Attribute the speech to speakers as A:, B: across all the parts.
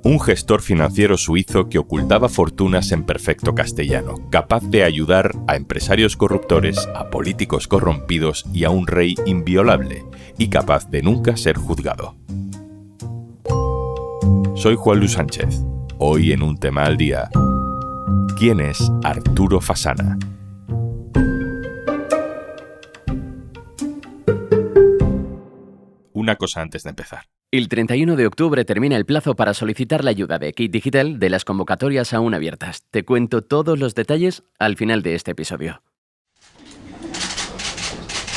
A: Un gestor financiero suizo que ocultaba fortunas en perfecto castellano, capaz de ayudar a empresarios corruptores, a políticos corrompidos y a un rey inviolable, y capaz de nunca ser juzgado. Soy Juan Luis Sánchez. Hoy en Un Tema al Día. ¿Quién es Arturo Fasana? Una cosa antes de empezar.
B: El 31 de octubre termina el plazo para solicitar la ayuda de Kit Digital de las convocatorias aún abiertas. Te cuento todos los detalles al final de este episodio.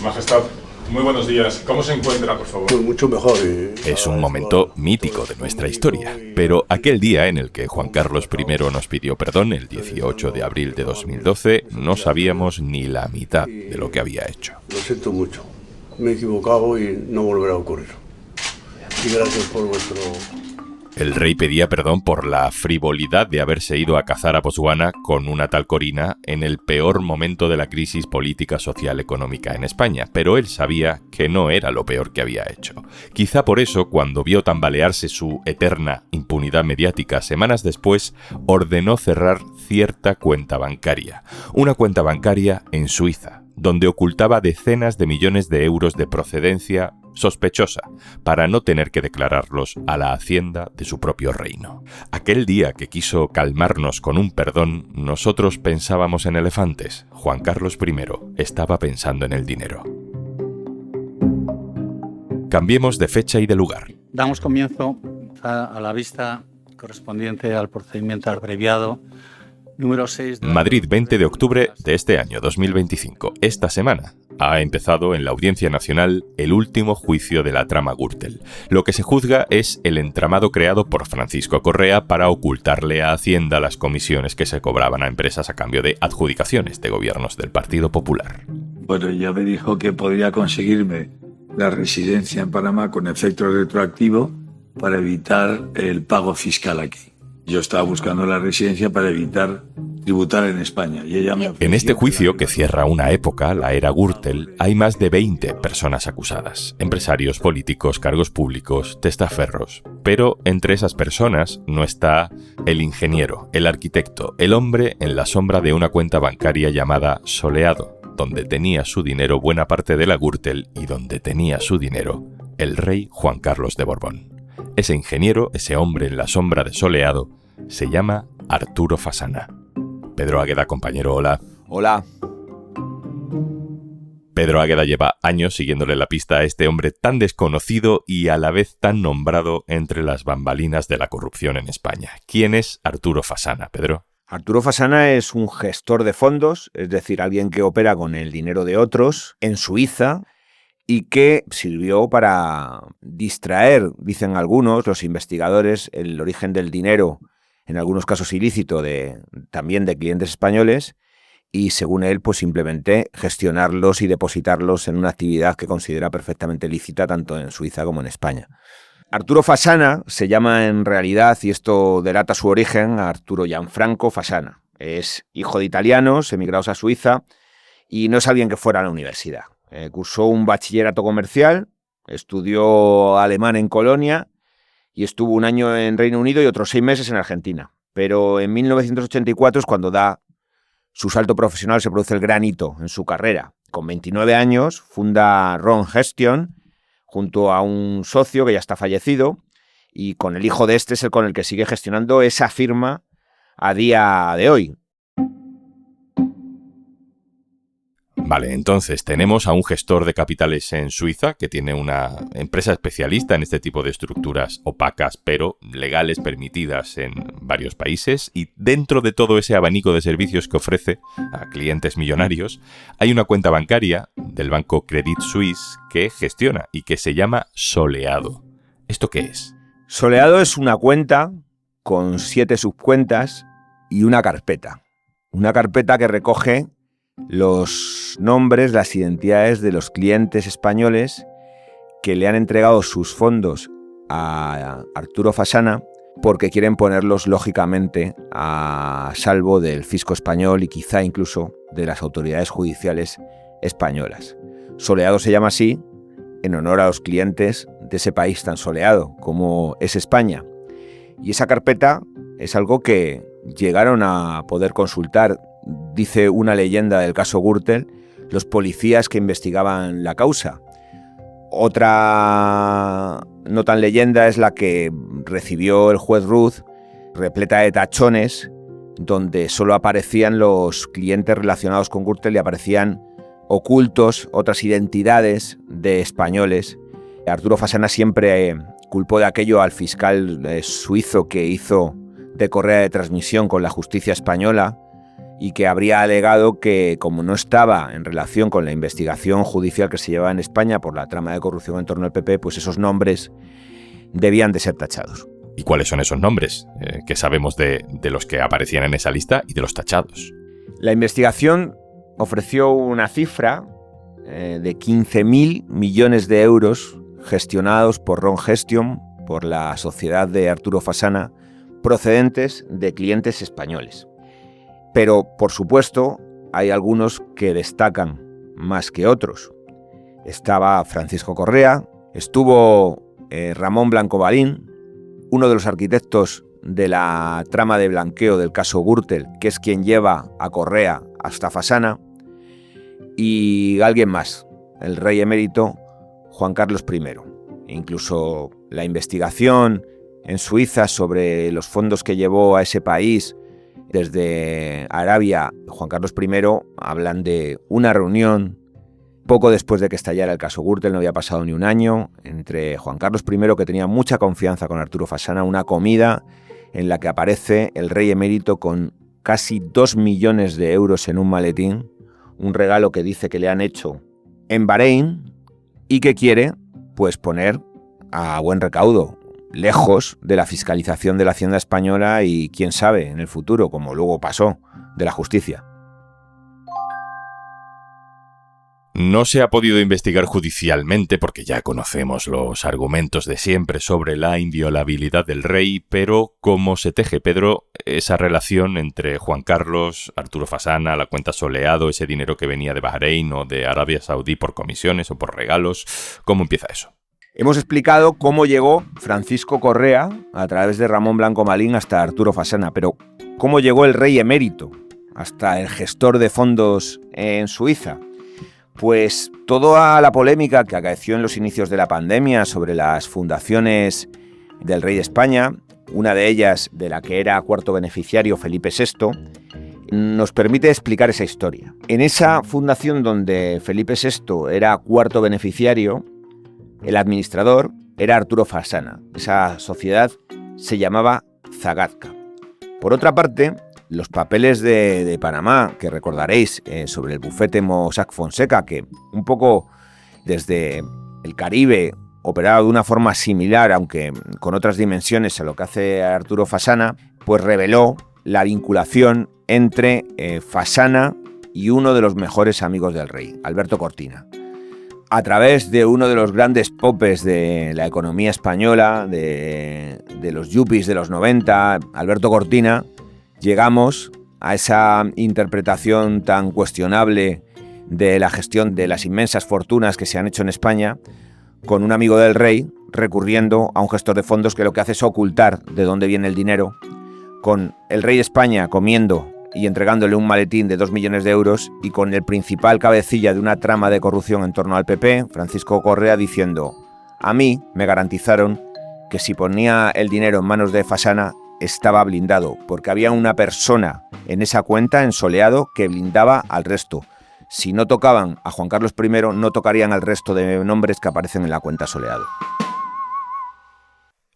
C: Majestad, muy buenos días. ¿Cómo se encuentra, por favor?
D: Pues mucho mejor.
A: Es un momento mítico de nuestra historia, pero aquel día en el que Juan Carlos I nos pidió perdón, el 18 de abril de 2012, no sabíamos ni la mitad de lo que había hecho.
D: Lo siento mucho. Me he equivocado y no volverá a ocurrir. Y gracias por vuestro...
A: El rey pedía perdón por la frivolidad de haberse ido a cazar a Botswana con una tal Corina en el peor momento de la crisis política, social, económica en España, pero él sabía que no era lo peor que había hecho. Quizá por eso, cuando vio tambalearse su eterna impunidad mediática, semanas después ordenó cerrar cierta cuenta bancaria. Una cuenta bancaria en Suiza, donde ocultaba decenas de millones de euros de procedencia sospechosa, para no tener que declararlos a la hacienda de su propio reino. Aquel día que quiso calmarnos con un perdón, nosotros pensábamos en elefantes. Juan Carlos I estaba pensando en el dinero. Cambiemos de fecha y de lugar.
E: Damos comienzo a la vista correspondiente al procedimiento abreviado número 6.
A: Madrid, 20 de octubre de este año 2025. Esta semana ha empezado en la Audiencia Nacional el último juicio de la trama Gürtel. Lo que se juzga es el entramado creado por Francisco Correa para ocultarle a Hacienda las comisiones que se cobraban a empresas a cambio de adjudicaciones de gobiernos del Partido Popular.
F: Bueno, ya me dijo que podría conseguirme la residencia en Panamá con efecto retroactivo para evitar el pago fiscal aquí. Yo estaba buscando la residencia para evitar tributar en España. Y ella me
A: en este juicio, que cierra una época, la era Gürtel, hay más de 20 personas acusadas. Empresarios, políticos, cargos públicos, testaferros. Pero entre esas personas no está el ingeniero, el arquitecto, el hombre en la sombra de una cuenta bancaria llamada Soleado, donde tenía su dinero buena parte de la Gürtel y donde tenía su dinero el rey Juan Carlos de Borbón. Ese ingeniero, ese hombre en la sombra de Soleado, se llama Arturo Fasana. Pedro Águeda, compañero, hola.
G: Hola.
A: Pedro Águeda lleva años siguiéndole la pista a este hombre tan desconocido y a la vez tan nombrado entre las bambalinas de la corrupción en España. ¿Quién es Arturo Fasana, Pedro?
G: Arturo Fasana es un gestor de fondos, es decir, alguien que opera con el dinero de otros en Suiza y que sirvió para distraer, dicen algunos, los investigadores, el origen del dinero, en algunos casos ilícito, también de clientes españoles, y según él, pues simplemente gestionarlos y depositarlos en una actividad que considera perfectamente lícita tanto en Suiza como en España. Arturo Fasana se llama en realidad, y esto delata su origen, Arturo Gianfranco Fasana. Es hijo de italianos emigrados a Suiza y no es alguien que fuera a la universidad. Cursó un bachillerato comercial, estudió alemán en Colonia y estuvo un año en Reino Unido y otros 6 meses en Argentina. Pero en 1984 es cuando da su salto profesional, se produce el gran hito en su carrera. Con 29 años funda Ron Gestion junto a un socio que ya está fallecido y con el hijo de este es el con el que sigue gestionando esa firma a día de hoy.
A: Vale, entonces tenemos a un gestor de capitales en Suiza que tiene una empresa especialista en este tipo de estructuras opacas pero legales permitidas en varios países, y dentro de todo ese abanico de servicios que ofrece a clientes millonarios hay una cuenta bancaria del banco Credit Suisse que gestiona y que se llama Soleado. ¿Esto qué es?
G: Soleado es una cuenta con 7 subcuentas y una carpeta. Una carpeta que recoge los nombres, las identidades de los clientes españoles que le han entregado sus fondos a Arturo Fasana porque quieren ponerlos lógicamente a salvo del fisco español y quizá incluso de las autoridades judiciales españolas. Soleado se llama así en honor a los clientes de ese país tan soleado como es España. Y esa carpeta es algo que llegaron a poder consultar, dice una leyenda del caso Gürtel, los policías que investigaban la causa. Otra no tan leyenda es la que recibió el juez Ruth, repleta de tachones, donde solo aparecían los clientes relacionados con Gürtel y aparecían ocultos otras identidades de españoles. Arturo Fasana siempre culpó de aquello al fiscal suizo que hizo de correa de transmisión con la justicia española y que habría alegado que, como no estaba en relación con la investigación judicial que se llevaba en España por la trama de corrupción en torno al PP, pues esos nombres debían de ser tachados.
A: ¿Y cuáles son esos nombres? ¿Qué sabemos de los que aparecían en esa lista y de los tachados?
G: La investigación ofreció una cifra de 15.000 millones de euros gestionados por Ron Gestion, por la sociedad de Arturo Fasana, procedentes de clientes españoles. Pero, por supuesto, hay algunos que destacan más que otros. Estaba Francisco Correa, estuvo Ramón Blanco Balín, uno de los arquitectos de la trama de blanqueo del caso Gürtel, que es quien lleva a Correa hasta Fasana, y alguien más, el rey emérito Juan Carlos I. Incluso la investigación en Suiza sobre los fondos que llevó a ese país desde Arabia Juan Carlos I hablan de una reunión poco después de que estallara el caso Gürtel, no había pasado ni un año, entre Juan Carlos I, que tenía mucha confianza con Arturo Fasana, una comida en la que aparece el rey emérito con casi 2 millones de euros en un maletín, un regalo que dice que le han hecho en Bahrein y que quiere pues poner a buen recaudo, lejos de la fiscalización de la Hacienda española y, quién sabe, en el futuro, como luego pasó, de la justicia.
A: No se ha podido investigar judicialmente porque ya conocemos los argumentos de siempre sobre la inviolabilidad del rey, pero ¿cómo se teje, Pedro, esa relación entre Juan Carlos, Arturo Fasana, la cuenta Soleado, ese dinero que venía de Bahrein o de Arabia Saudí por comisiones o por regalos? ¿Cómo empieza eso?
G: Hemos explicado cómo llegó Francisco Correa a través de Ramón Blanco Balín hasta Arturo Fasana, pero ¿cómo llegó el rey emérito hasta el gestor de fondos en Suiza? Pues toda la polémica que acaeció en los inicios de la pandemia sobre las fundaciones del rey de España, una de ellas de la que era cuarto beneficiario Felipe VI, nos permite explicar esa historia. En esa fundación donde Felipe VI era cuarto beneficiario, el administrador era Arturo Fasana. Esa sociedad se llamaba Zagadka. Por otra parte, los papeles de Panamá, que recordaréis, sobre el bufete Mossack Fonseca, que un poco desde el Caribe operaba de una forma similar, aunque con otras dimensiones a lo que hace Arturo Fasana, pues reveló la vinculación entre Fasana y uno de los mejores amigos del rey, Alberto Cortina. A través de uno de los grandes popes de la economía española, de los yuppies de los 90, Alberto Cortina, llegamos a esa interpretación tan cuestionable de la gestión de las inmensas fortunas que se han hecho en España, con un amigo del rey recurriendo a un gestor de fondos que lo que hace es ocultar de dónde viene el dinero, con el rey de España comiendo y entregándole un maletín de 2 millones de euros y con el principal cabecilla de una trama de corrupción en torno al PP, Francisco Correa, diciendo: a mí me garantizaron que si ponía el dinero en manos de Fasana estaba blindado, porque había una persona en esa cuenta, en Soleado, que blindaba al resto. Si no tocaban a Juan Carlos I, no tocarían al resto de nombres que aparecen en la cuenta Soleado.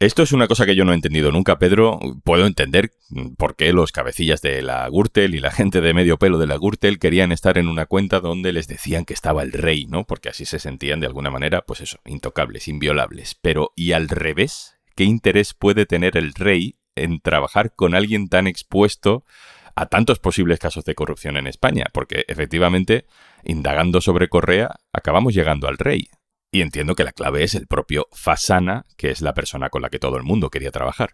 A: Esto es una cosa que yo no he entendido nunca, Pedro. Puedo entender por qué los cabecillas de la Gürtel y la gente de medio pelo de la Gürtel querían estar en una cuenta donde les decían que estaba el rey, ¿no? Porque así se sentían de alguna manera, pues eso, intocables, inviolables. Pero, ¿y al revés? ¿Qué interés puede tener el rey en trabajar con alguien tan expuesto a tantos posibles casos de corrupción en España? Porque, efectivamente, indagando sobre Correa, acabamos llegando al rey. Y entiendo que la clave es el propio Fasana, que es la persona con la que todo el mundo quería trabajar.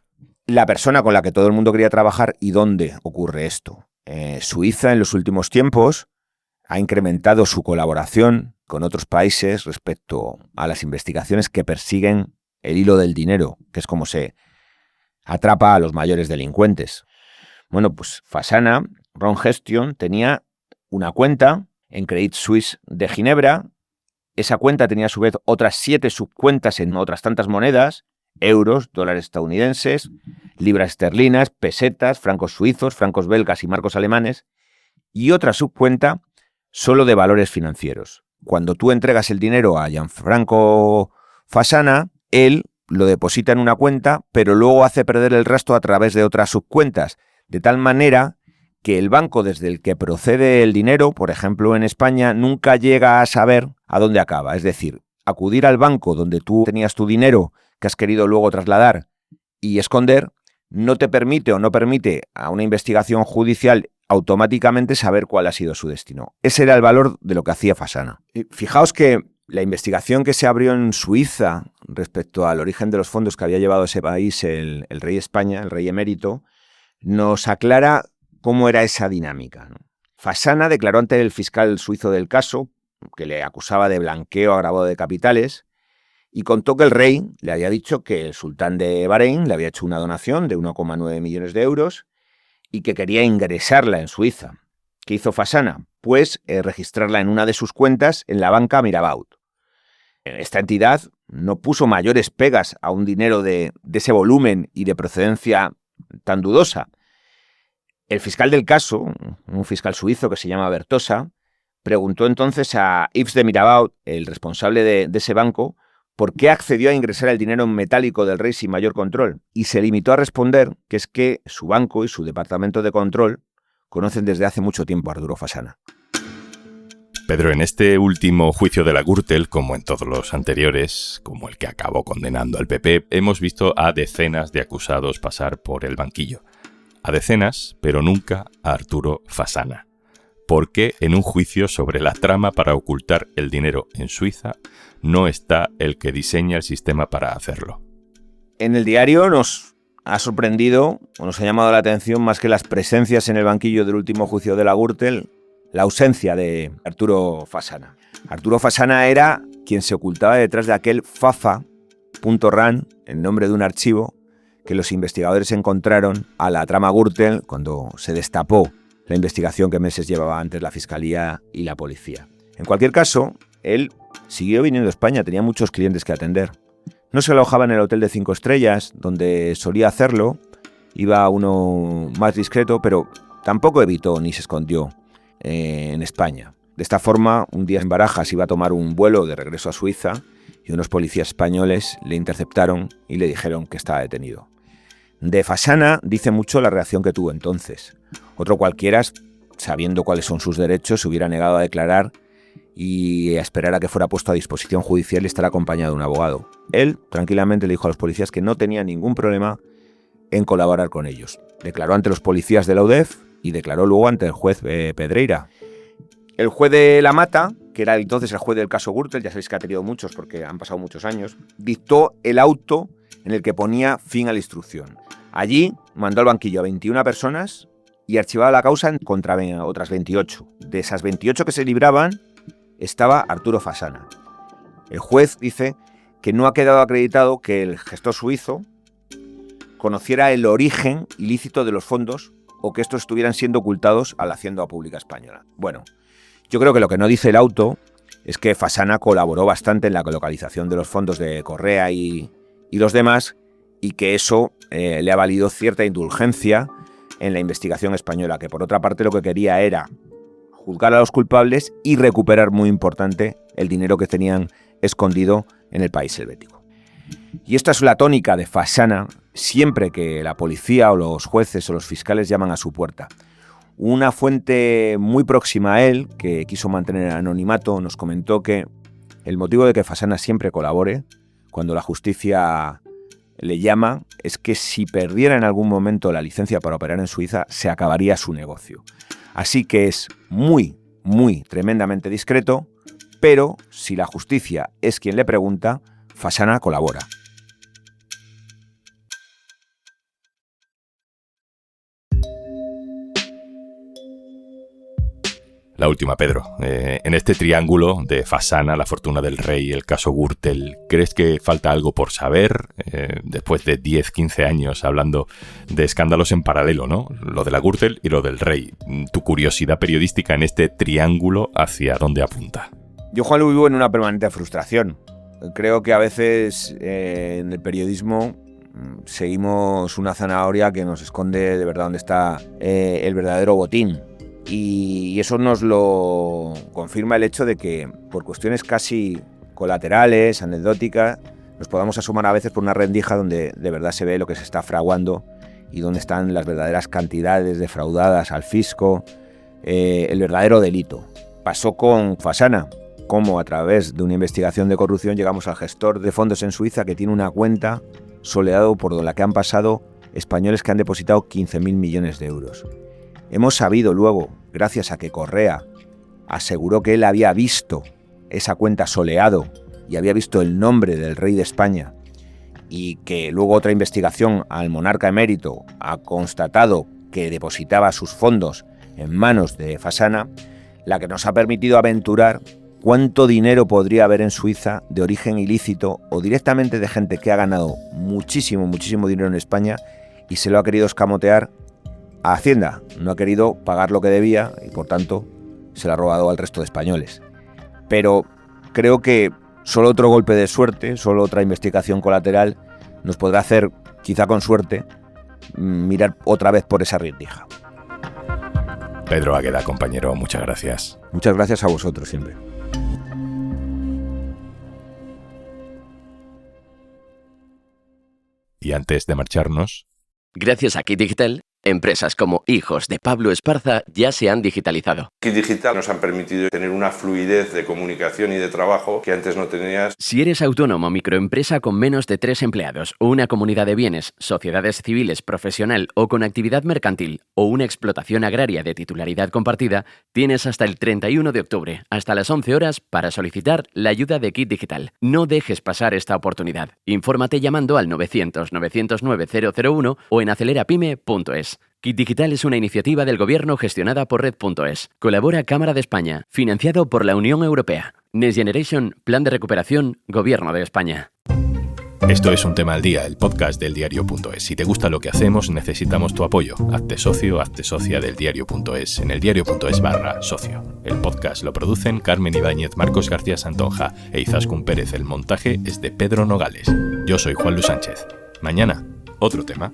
G: La persona con la que todo el mundo quería trabajar. ¿Y dónde ocurre esto? Suiza en los últimos tiempos ha incrementado su colaboración con otros países respecto a las investigaciones que persiguen el hilo del dinero, que es como se atrapa a los mayores delincuentes. Bueno, pues Fasana, Ron Gestion, tenía una cuenta en Credit Suisse de Ginebra. Esa cuenta tenía a su vez otras 7 subcuentas en otras tantas monedas: euros, dólares estadounidenses, libras esterlinas, pesetas, francos suizos, francos belgas y marcos alemanes, y otra subcuenta solo de valores financieros. Cuando tú entregas el dinero a Gianfranco Fasana, él lo deposita en una cuenta, pero luego hace perder el rastro a través de otras subcuentas, de tal manera que el banco desde el que procede el dinero, por ejemplo en España, nunca llega a saber a dónde acaba. Es decir, acudir al banco donde tú tenías tu dinero que has querido luego trasladar y esconder, no te permite o no permite a una investigación judicial automáticamente saber cuál ha sido su destino. Ese era el valor de lo que hacía Fasana. Y fijaos que la investigación que se abrió en Suiza respecto al origen de los fondos que había llevado a ese país el rey de España, el rey emérito, nos aclara cómo era esa dinámica, ¿no? Fasana declaró ante el fiscal suizo del caso, que le acusaba de blanqueo agravado de capitales, y contó que el rey le había dicho que el sultán de Bahrein le había hecho una donación de 1,9 millones de euros y que quería ingresarla en Suiza. ¿Qué hizo Fasana? Pues registrarla en una de sus cuentas en la banca Mirabaud. Esta entidad no puso mayores pegas a un dinero de ese volumen y de procedencia tan dudosa. El fiscal del caso, un fiscal suizo que se llama Bertosa, preguntó entonces a Yves de Mirabaud, el responsable de ese banco, por qué accedió a ingresar el dinero en metálico del rey sin mayor control, y se limitó a responder que es que su banco y su departamento de control conocen desde hace mucho tiempo a Arturo Fasana.
A: Pedro, en este último juicio de la Gürtel, como en todos los anteriores, como el que acabó condenando al PP, hemos visto a decenas de acusados pasar por el banquillo. A decenas, pero nunca a Arturo Fasana. ¿Por qué en un juicio sobre la trama para ocultar el dinero en Suiza no está el que diseña el sistema para hacerlo?
G: En el diario nos ha sorprendido, o nos ha llamado la atención más que las presencias en el banquillo del último juicio de la Gürtel, la ausencia de Arturo Fasana. Arturo Fasana era quien se ocultaba detrás de aquel fafa.ran, el nombre de un archivo que los investigadores encontraron a la trama Gürtel cuando se destapó la investigación que meses llevaba antes la Fiscalía y la Policía. En cualquier caso, él siguió viniendo a España, tenía muchos clientes que atender. No se alojaba en el hotel de 5 estrellas, donde solía hacerlo, iba a uno más discreto, pero tampoco evitó ni se escondió en España. De esta forma, un día en Barajas iba a tomar un vuelo de regreso a Suiza y unos policías españoles le interceptaron y le dijeron que estaba detenido. De Fasana dice mucho la reacción que tuvo entonces. Otro cualquiera, sabiendo cuáles son sus derechos, se hubiera negado a declarar y a esperar a que fuera puesto a disposición judicial y estar acompañado de un abogado. Él tranquilamente le dijo a los policías que no tenía ningún problema en colaborar con ellos. Declaró ante los policías de la UDEF y declaró luego ante el juez Pedreira. El juez de La Mata, que era entonces el juez del caso Gürtel, ya sabéis que ha tenido muchos porque han pasado muchos años, dictó el auto en el que ponía fin a la instrucción. Allí mandó al banquillo a 21 personas y archivaba la causa contra otras 28. De esas 28 que se libraban, estaba Arturo Fasana. El juez dice que no ha quedado acreditado que el gestor suizo conociera el origen ilícito de los fondos o que estos estuvieran siendo ocultados a la Hacienda Pública Española. Bueno, yo creo que lo que no dice el auto es que Fasana colaboró bastante en la localización de los fondos de Correa y los demás, y que eso le ha valido cierta indulgencia en la investigación española, que por otra parte lo que quería era juzgar a los culpables y recuperar, muy importante, el dinero que tenían escondido en el país helvético. Y esta es la tónica de Fasana siempre que la policía o los jueces o los fiscales llaman a su puerta. Una fuente muy próxima a él, que quiso mantener el anonimato, nos comentó que el motivo de que Fasana siempre colabore cuando la justicia le llama es que si perdiera en algún momento la licencia para operar en Suiza, se acabaría su negocio. Así que es muy, muy tremendamente discreto, pero si la justicia es quien le pregunta, Fasana colabora.
A: La última, Pedro. En este triángulo de Fasana, la fortuna del rey, el caso Gürtel, ¿crees que falta algo por saber? Después de 10, 15 años hablando de escándalos en paralelo, ¿no? Lo de la Gürtel y lo del rey. ¿Tu curiosidad periodística en este triángulo hacia dónde apunta?
G: Yo, Juan, lo vivo en una permanente frustración. Creo que a veces en el periodismo seguimos una zanahoria que nos esconde de verdad dónde está el verdadero botín. Y eso nos lo confirma el hecho de que por cuestiones casi colaterales, anecdóticas, nos podamos asomar a veces por una rendija donde de verdad se ve lo que se está fraguando y dónde están las verdaderas cantidades defraudadas al fisco, el verdadero delito. Pasó con Fasana, cómo a través de una investigación de corrupción llegamos al gestor de fondos en Suiza que tiene una cuenta soleado por la que han pasado españoles que han depositado 15.000 millones de euros. Hemos sabido luego, gracias a que Correa aseguró que él había visto esa cuenta soleado y había visto el nombre del rey de España, y que luego otra investigación al monarca emérito ha constatado que depositaba sus fondos en manos de Fasana, la que nos ha permitido aventurar cuánto dinero podría haber en Suiza de origen ilícito o directamente de gente que ha ganado muchísimo, muchísimo dinero en España y se lo ha querido escamotear a Hacienda. No ha querido pagar lo que debía y por tanto se lo ha robado al resto de españoles. Pero creo que solo otro golpe de suerte, solo otra investigación colateral nos podrá hacer, quizá con suerte, mirar otra vez por esa rendija.
A: Pedro Águeda, compañero, muchas gracias.
G: Muchas gracias a vosotros siempre.
A: Y antes de marcharnos...
B: Gracias a Kit Digital, empresas como Hijos de Pablo Esparza ya se han digitalizado.
H: Kit Digital nos han permitido tener una fluidez de comunicación y de trabajo que antes no tenías.
B: Si eres autónomo, microempresa con menos de 3 empleados, o una comunidad de bienes, sociedades civiles, profesional o con actividad mercantil, o una explotación agraria de titularidad compartida, tienes hasta el 31 de octubre, hasta las 11 horas, para solicitar la ayuda de Kit Digital. No dejes pasar esta oportunidad. Infórmate llamando al 900-909-001 o en acelerapyme.es. Kit Digital es una iniciativa del Gobierno gestionada por Red.es. Colabora Cámara de España, financiado por la Unión Europea. Next Generation, Plan de Recuperación, Gobierno de España.
A: Esto es Un Tema al Día, el podcast del Diario.es. Si te gusta lo que hacemos, necesitamos tu apoyo. Hazte socio, hazte socia del Diario.es en el Diario.es/socio. El podcast lo producen Carmen Ibáñez, Marcos García Santonja e Izaskun Pérez. El montaje es de Pedro Nogales. Yo soy Juan Luis Sánchez. Mañana, otro tema.